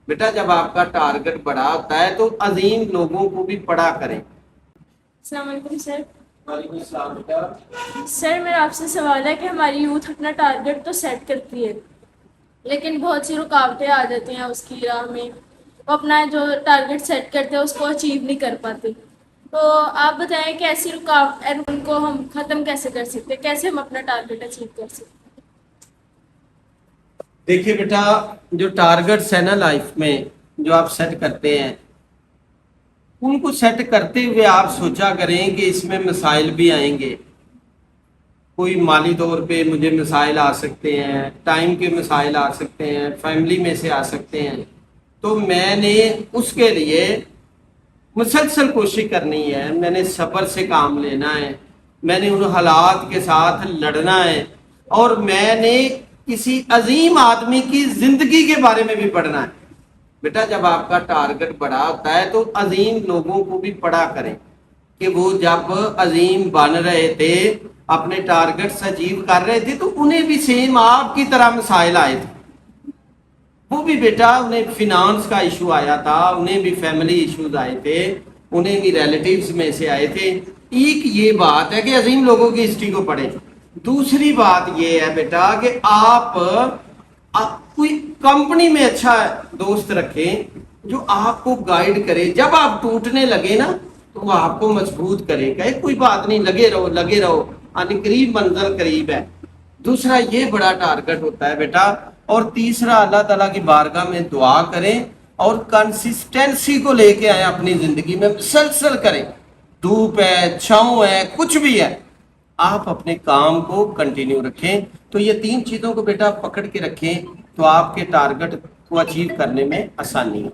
बेटा जब आपका टारगेट बड़ा होता है तो अजीम लोगों को भी पढ़ा करें। अस्सलाम वालेकुम सर। वालेकुम सलाम बेटा। सर मेरा आपसे सवाल है कि हमारी यूथ अपना टारगेट तो सेट करती है लेकिन बहुत सी रुकावटें आ जाती हैं उसकी राह में। वो अपना जो टारगेट सेट करते हैं उसको अचीव नहीं कर पाते। तो आप बताएं कि ऐसी रुकावट उनको हम ख़त्म कैसे कर सकते हैं, कैसे हम अपना टारगेट अचीव कर सकते हैं। देखिए बेटा, जो टारगेट्स है ना लाइफ में जो आप सेट करते हैं, उनको सेट करते हुए आप सोचा करें कि इसमें मसाइल भी आएंगे। कोई माली तौर पे मुझे मसाइल आ सकते हैं, टाइम के मसाइल आ सकते हैं, फैमिली में से आ सकते हैं। तो मैंने उसके लिए मुसलसल कोशिश करनी है, मैंने सब्र से काम लेना है, मैंने उन हालात के साथ लड़ना है, और मैंने किसी अजीम आदमी की जिंदगी के बारे में भी पढ़ना है। बेटा जब आपका टारगेट बड़ा होता है तो अजीम लोगों को भी पढ़ा करें कि वो जब अजीम बन रहे थे, अपने टारगेट्स अचीव कर रहे थे, तो उन्हें भी सेम आपकी तरह मसाइल आए थे। वो भी बेटा उन्हें फिनांस का इशू आया था, उन्हें भी फैमिली इश्यूज आए थे, उन्हें भी रिलेटिव्स में से आए थे। एक ये बात है कि अजीम लोगों की हिस्ट्री को पढ़ें। दूसरी बात ये है बेटा कि आप कोई कंपनी में अच्छा दोस्त रखें जो आपको गाइड करे। जब आप टूटने लगे ना तो वो आपको मजबूत करे, कहे कोई बात नहीं, लगे रहो, करीब मंजिल करीब है। दूसरा ये बड़ा टारगेट होता है बेटा। और तीसरा अल्लाह ताला की बारगाह में दुआ करें और कंसिस्टेंसी को लेके आए अपनी जिंदगी में, मुसलसल करें। धूप है, छांव है, कुछ भी है, आप अपने काम को कंटिन्यू रखें। तो ये तीन चीजों को बेटा पकड़ के रखें तो आपके टारगेट को अचीव करने में आसानी है।